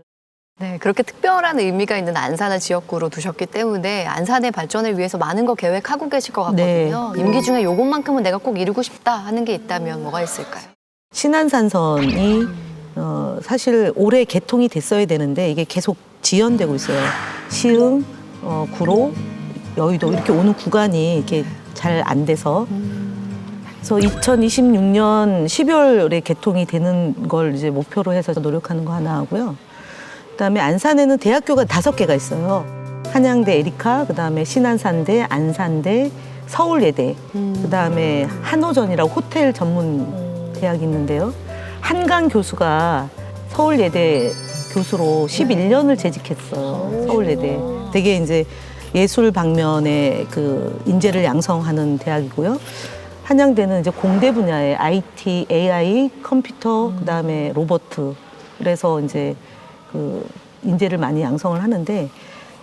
네, 그렇게 특별한 의미가 있는 안산을 지역구로 두셨기 때문에 안산의 발전을 위해서 많은 거 계획하고 계실 것 같거든요. 임기 중에 요것만큼은 내가 꼭 이루고 싶다 하는 게 있다면 뭐가 있을까요? 신안산선이 사실 올해 개통이 됐어야 되는데 이게 계속 지연되고 있어요. 시흥, 구로, 여의도 이렇게 오는 구간이 이렇게 잘 안 돼서 그래서 2026년 12월에 개통이 되는 걸 이제 목표로 해서 노력하는 거 하나 하고요. 그다음에 안산에는 대학교가 5개가 있어요. 한양대 에리카, 그다음에 신안산대, 안산대, 서울예대, 그다음에 한호전이라고 호텔 전문 대학이 있는데요. 한강 교수가 서울예대 교수로 11년을 재직했어요. 서울예대. 되게 이제 예술 방면의 그 인재를 양성하는 대학이고요. 한양대는 이제 공대 분야의 IT, AI, 컴퓨터, 그다음에 로버트. 그래서 이제 그 인재를 많이 양성을 하는데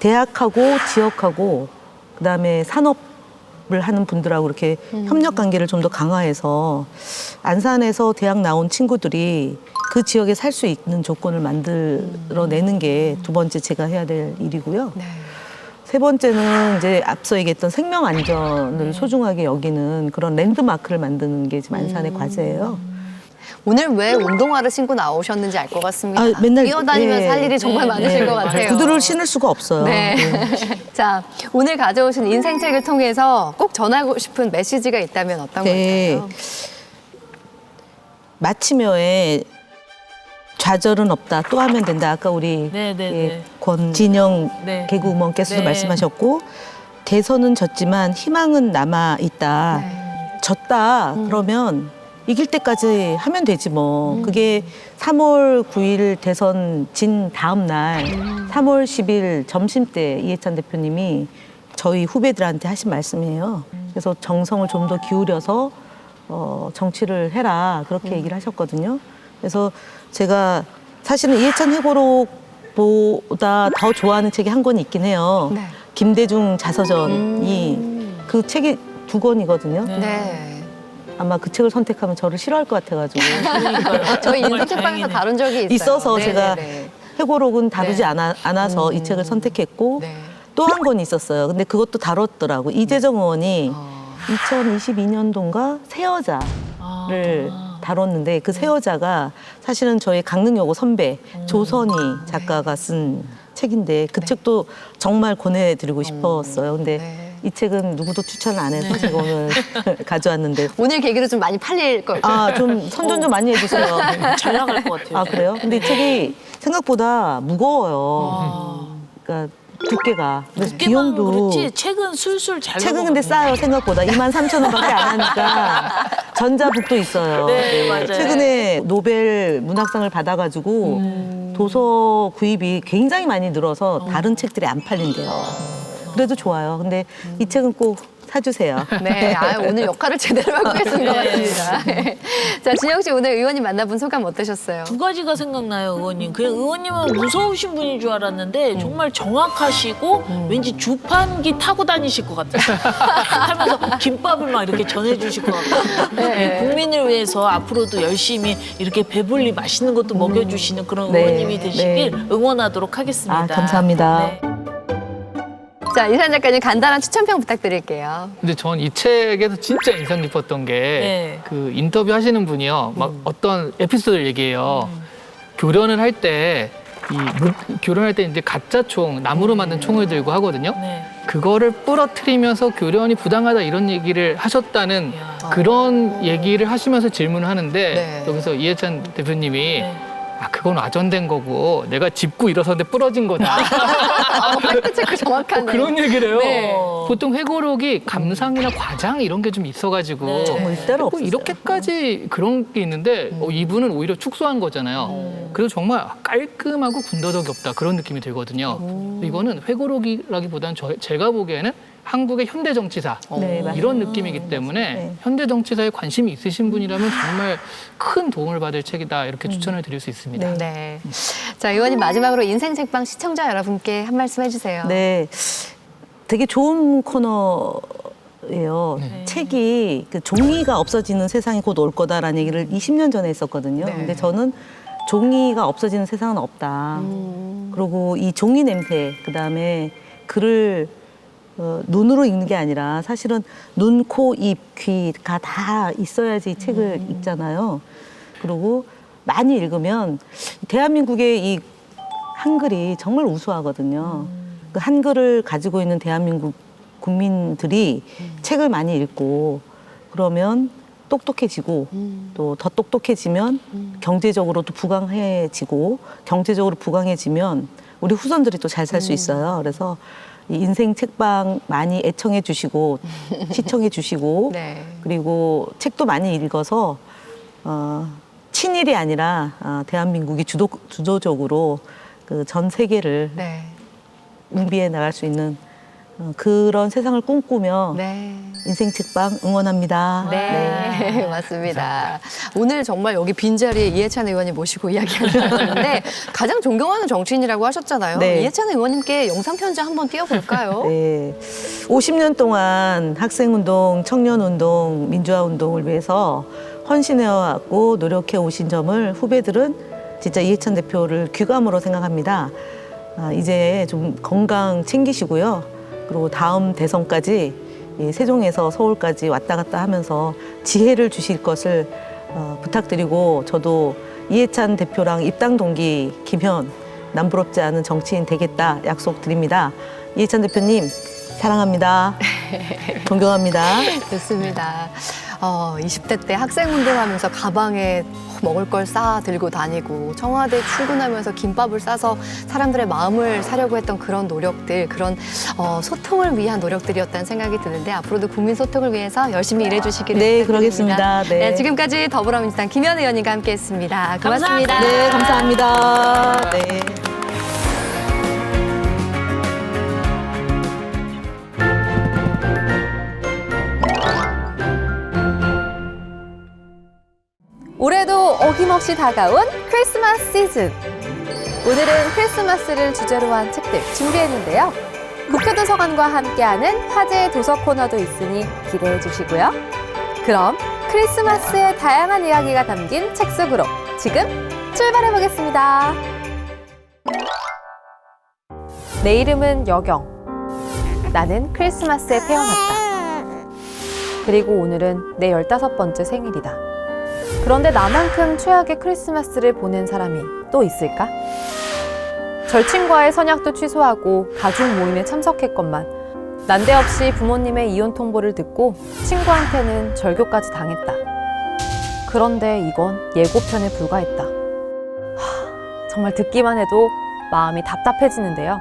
대학하고 지역하고 그다음에 산업을 하는 분들하고 이렇게 협력 관계를 좀 더 강화해서 안산에서 대학 나온 친구들이 그 지역에 살 수 있는 조건을 만들어내는 게 두 번째 제가 해야 될 일이고요. 네. 세 번째는 이제 앞서 얘기했던 생명 안전을 소중하게 여기는 그런 랜드마크를 만드는 게 지금 안산의 과제예요. 오늘 왜 운동화를 신고 나오셨는지 알 것 같습니다. 맨날 뛰어다니면서 할 일이 정말 많으실 것 같아요. 구두를 신을 수가 없어요. 네. 자, 오늘 가져오신 인생책을 통해서 꼭 전하고 싶은 메시지가 있다면 어떤 네. 걸까요? 마치며에 좌절은 없다. 또 하면 된다. 아까 우리 권진영 네. 개그우먼께서도 네. 말씀하셨고 대선은 졌지만 희망은 남아 있다. 네. 졌다. 그러면 이길 때까지 하면 되지 뭐. 그게 3월 9일 대선 진 다음 날 3월 10일 점심 때 이해찬 대표님이 저희 후배들한테 하신 말씀이에요. 그래서 정성을 좀 더 기울여서 정치를 해라. 그렇게 얘기를 하셨거든요. 그래서 제가 사실은 이해찬 회고록보다 더 좋아하는 책이 한 권 있긴 해요. 네. 김대중 자서전이 그 책이 2권이거든요. 네. 아마 그 책을 선택하면 저를 싫어할 것 같아가지고 저희 인생책방에서 다룬 적이 있어요. 있어서 네, 제가 네, 네. 회고록은 다루지 네. 않아서 이 책을 선택했고 네. 또 한 권 있었어요. 근데 그것도 다뤘더라고. 이재정 의원이 2022년도인가 새 여자를 다뤘는데 그 새 여자가 사실은 저희 강릉여고 선배 조선희 작가가 쓴 책인데 그 책도 정말 권해드리고 싶었어요. 근데 네. 이 책은 누구도 추천을 안 해서 제가 오늘 가져왔는데 오늘 계기로 좀 많이 팔릴 걸. 좀 선전 좀 많이 해주세요. 잘 나갈 것 같아요. 그래요? 근데 이 책이 생각보다 무거워요. 그러니까 두께가. 그래서 두께만 비용도 그렇지 책은 술술 잘 책은 근데 싸요 생각보다 23,000원밖에 안 하니까 전자북도 있어요. 네, 맞아요. 최근에 노벨 문학상을 받아가지고 도서 구입이 굉장히 많이 늘어서 다른 책들이 안 팔린대요. 그래도 좋아요. 근데 이 책은 꼭 사주세요. 네, 오늘 역할을 제대로 하고 계신 것 같습니다. 자, 진영 씨 오늘 의원님 만나본 소감 어떠셨어요? 두 가지가 생각나요, 의원님. 그냥 의원님은 무서우신 분인 줄 알았는데 정말 정확하시고 왠지 주판기 타고 다니실 것 같아요. 하면서 김밥을 막 이렇게 전해주실 것 같고 네. 국민을 위해서 앞으로도 열심히 이렇게 배불리 맛있는 것도 먹여주시는 그런 네, 의원님이 되시길 네. 응원하도록 하겠습니다. 감사합니다. 네. 자, 이산 작가님 간단한 추천평 부탁드릴게요. 근데 전 이 책에서 진짜 인상 깊었던 게 그 인터뷰 하시는 분이요. 막 어떤 에피소드를 얘기해요. 교련을 할 때 교련할 때 이제 가짜 총, 나무로 만든 총을 들고 하거든요. 네. 그거를 부러뜨리면서 교련이 부당하다 이런 얘기를 하셨다는 이야. 그런 얘기를 하시면서 질문을 하는데 네. 여기서 이해찬 대표님이 네. 그건 와전된 거고 내가 짚고 일어섰는데 부러진 거다. 팩트체크 정확하네. 그런 얘기를 해요. 네. 보통 회고록이 감상이나 과장 이런 게 좀 있어가지고 네. 정말 이때는 없었어요. 이렇게까지 그런 게 있는데 이분은 오히려 축소한 거잖아요. 그래서 정말 깔끔하고 군더더기 없다 그런 느낌이 들거든요. 이거는 회고록이라기보다는 제가 보기에는 한국의 현대 정치사 네, 맞아요. 이런 느낌이기 때문에 네. 현대 정치사에 관심이 있으신 분이라면 정말 큰 도움을 받을 책이다 이렇게 추천을 드릴 수 있습니다. 네. 네. 자, 의원님 마지막으로 인생 책방 시청자 여러분께 한 말씀 해주세요. 네, 되게 좋은 코너예요. 책이 그 종이가 없어지는 세상이 곧 올 거다라는 얘기를 20년 전에 했었거든요. 네. 근데 저는 종이가 없어지는 세상은 없다. 그리고 이 종이 냄새, 그다음에 글을 눈으로 읽는 게 아니라 사실은 눈, 코, 입, 귀가 다 있어야지 이 책을 읽잖아요. 그리고 많이 읽으면 대한민국의 이 한글이 정말 우수하거든요. 그 한글을 가지고 있는 대한민국 국민들이 책을 많이 읽고 그러면 똑똑해지고 또 더 똑똑해지면 경제적으로도 부강해지고 경제적으로 부강해지면 우리 후손들이 또 잘 살 수 있어요. 그래서 이 인생 책방 많이 애청해 주시고 시청해 주시고 네. 그리고 책도 많이 읽어서 친일이 아니라 대한민국이 주도적으로 그 전 세계를 네. 운비해 나갈 수 있는 그런 세상을 꿈꾸며 네. 인생 책방 응원합니다. 네, 맞습니다. 오늘 정말 여기 빈자리에 이해찬 의원님 모시고 이야기를 나눴는데 가장 존경하는 정치인이라고 하셨잖아요. 네. 이해찬 의원님께 영상 편지 한번 띄워볼까요? 네. 50년 동안 학생운동, 청년운동, 민주화운동을 위해서 헌신해왔고 노력해 오신 점을 후배들은 진짜 이해찬 대표를 귀감으로 생각합니다. 이제 좀 건강 챙기시고요. 그리고 다음 대선까지 이 세종에서 서울까지 왔다 갔다 하면서 지혜를 주실 것을 부탁드리고 저도 이해찬 대표랑 입당 동기 김현 남부럽지 않은 정치인 되겠다 약속드립니다. 이해찬 대표님 사랑합니다. 존경합니다. 좋습니다. 20대 때 학생운동하면서 가방에 먹을 걸 싸 들고 다니고 청와대 출근하면서 김밥을 싸서 사람들의 마음을 사려고 했던 그런 노력들, 그런 소통을 위한 노력들이었다는 생각이 드는데 앞으로도 국민 소통을 위해서 열심히 일해주시기를 네, 부탁드립니다. 그러겠습니다. 네. 지금까지 더불어민주당 김현 의원님과 함께했습니다. 고맙습니다. 네, 감사합니다. 네. 올해도 어김없이 다가온 크리스마스 시즌. 오늘은 크리스마스를 주제로 한 책들 준비했는데요. 국회도서관과 함께하는 화제의 도서 코너도 있으니 기대해 주시고요. 그럼 크리스마스의 다양한 이야기가 담긴 책 속으로 지금 출발해 보겠습니다. 내 이름은 여경. 나는 크리스마스에 태어났다. 그리고 오늘은 내 15번째 생일이다. 그런데 나만큼 최악의 크리스마스를 보낸 사람이 또 있을까? 절친과의 선약도 취소하고 가족 모임에 참석했건만 난데없이 부모님의 이혼 통보를 듣고 친구한테는 절교까지 당했다. 그런데 이건 예고편에 불과했다. 정말 듣기만 해도 마음이 답답해지는데요.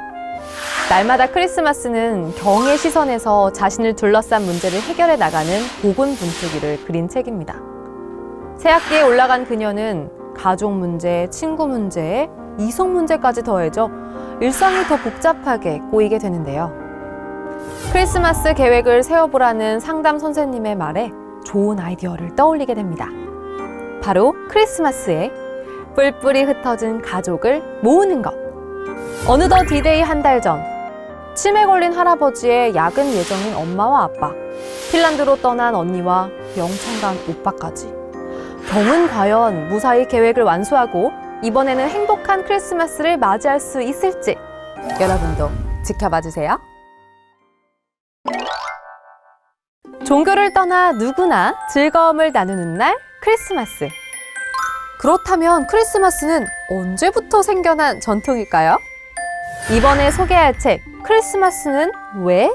날마다 크리스마스는 경의 시선에서 자신을 둘러싼 문제를 해결해 나가는 고군분투기를 그린 책입니다. 새학기에 올라간 그녀는 가족 문제, 친구 문제에 이성 문제까지 더해져 일상이 더 복잡하게 꼬이게 되는데요. 크리스마스 계획을 세워보라는 상담 선생님의 말에 좋은 아이디어를 떠올리게 됩니다. 바로 크리스마스에 뿔뿔이 흩어진 가족을 모으는 것. 어느덧 디데이 한 달 전, 치매 걸린 할아버지의 야근 예정인 엄마와 아빠, 핀란드로 떠난 언니와 명창간 오빠까지. 경은 과연 무사히 계획을 완수하고 이번에는 행복한 크리스마스를 맞이할 수 있을지 여러분도 지켜봐 주세요. 종교를 떠나 누구나 즐거움을 나누는 날 크리스마스. 그렇다면 크리스마스는 언제부터 생겨난 전통일까요? 이번에 소개할 책 크리스마스는 왜?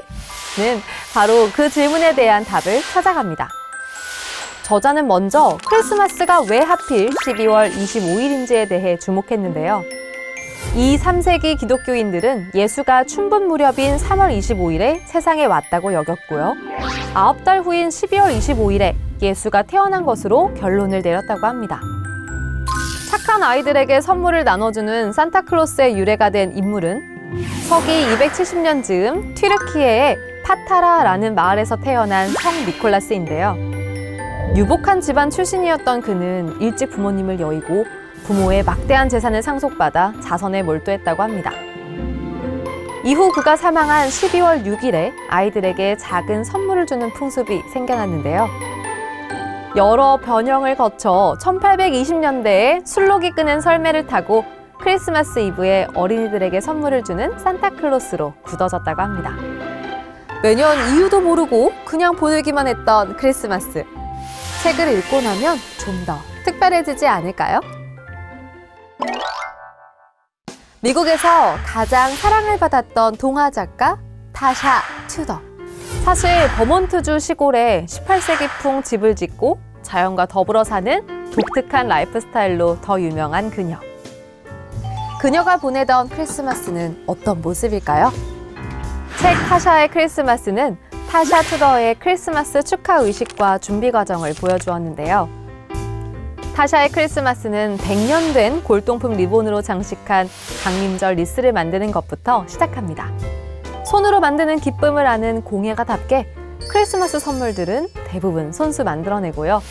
는 바로 그 질문에 대한 답을 찾아갑니다. 저자는 먼저 크리스마스가 왜 하필 12월 25일인지에 대해 주목했는데요. 2, 3세기 기독교인들은 예수가 춘분 무렵인 3월 25일에 세상에 왔다고 여겼고요. 9달 후인 12월 25일에 예수가 태어난 것으로 결론을 내렸다고 합니다. 착한 아이들에게 선물을 나눠주는 산타클로스의 유래가 된 인물은 서기 270년 즈음 튀르키예의 파타라라는 마을에서 태어난 성 니콜라스인데요. 유복한 집안 출신이었던 그는 일찍 부모님을 여의고 부모의 막대한 재산을 상속받아 자선에 몰두했다고 합니다. 이후 그가 사망한 12월 6일에 아이들에게 작은 선물을 주는 풍습이 생겨났는데요. 여러 변형을 거쳐 1820년대에 술록이 끄는 설매를 타고 크리스마스 이브에 어린이들에게 선물을 주는 산타클로스로 굳어졌다고 합니다. 매년 이유도 모르고 그냥 보내기만 했던 크리스마스. 책을 읽고 나면 좀 더 특별해지지 않을까요? 미국에서 가장 사랑을 받았던 동화 작가 타샤 투더. 사실 버몬트주 시골에 18세기풍 집을 짓고 자연과 더불어 사는 독특한 라이프 스타일로 더 유명한 그녀. 그녀가 보내던 크리스마스는 어떤 모습일까요? 책 타샤의 크리스마스는 타샤 투더의 크리스마스 축하 의식과 준비 과정을 보여주었는데요. 타샤의 크리스마스는 100년 된 골동품 리본으로 장식한 강림절 리스를 만드는 것부터 시작합니다. 손으로 만드는 기쁨을 아는 공예가답게 크리스마스 선물들은 대부분 손수 만들어내고요.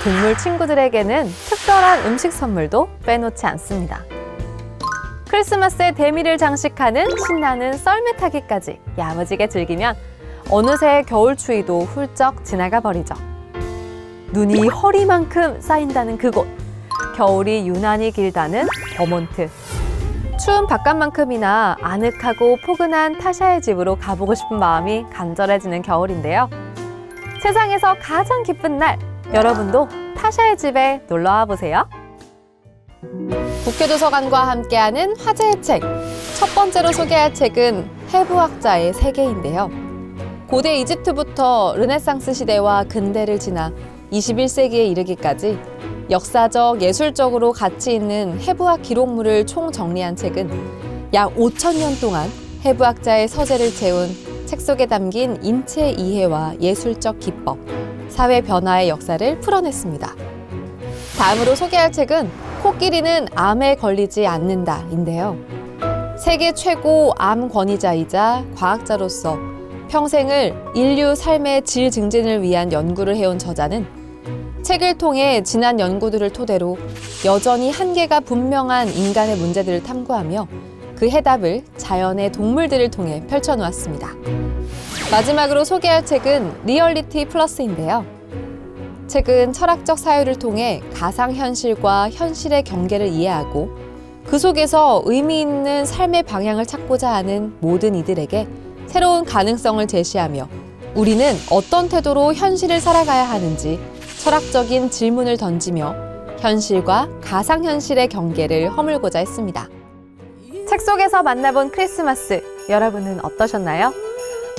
동물 친구들에게는 특별한 음식 선물도 빼놓지 않습니다. 크리스마스의 대미를 장식하는 신나는 썰매 타기까지 야무지게 즐기면 어느새 겨울 추위도 훌쩍 지나가 버리죠. 눈이 허리만큼 쌓인다는 그곳, 겨울이 유난히 길다는 버몬트. 추운 바깥만큼이나 아늑하고 포근한 타샤의 집으로 가보고 싶은 마음이 간절해지는 겨울인데요. 세상에서 가장 기쁜 날, 여러분도 타샤의 집에 놀러와 보세요. 국회도서관과 함께하는 화제의 책. 첫 번째로 소개할 책은 해부학자의 세계인데요. 고대 이집트부터 르네상스 시대와 근대를 지나 21세기에 이르기까지 역사적, 예술적으로 가치 있는 해부학 기록물을 총정리한 책은 약 5,000년 동안 해부학자의 서재를 채운 책 속에 담긴 인체 이해와 예술적 기법, 사회 변화의 역사를 풀어냈습니다. 다음으로 소개할 책은 코끼리는 암에 걸리지 않는다인데요. 세계 최고 암 권위자이자 과학자로서 평생을 인류 삶의 질 증진을 위한 연구를 해온 저자는 책을 통해 지난 연구들을 토대로 여전히 한계가 분명한 인간의 문제들을 탐구하며 그 해답을 자연의 동물들을 통해 펼쳐놓았습니다. 마지막으로 소개할 책은 리얼리티 플러스인데요. 책은 철학적 사유를 통해 가상현실과 현실의 경계를 이해하고 그 속에서 의미 있는 삶의 방향을 찾고자 하는 모든 이들에게 새로운 가능성을 제시하며 우리는 어떤 태도로 현실을 살아가야 하는지 철학적인 질문을 던지며 현실과 가상현실의 경계를 허물고자 했습니다. 책 속에서 만나본 크리스마스, 여러분은 어떠셨나요?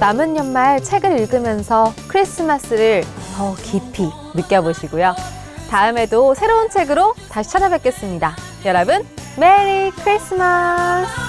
남은 연말 책을 읽으면서 크리스마스를 더 깊이 느껴보시고요. 다음에도 새로운 책으로 다시 찾아뵙겠습니다. 여러분, 메리 크리스마스!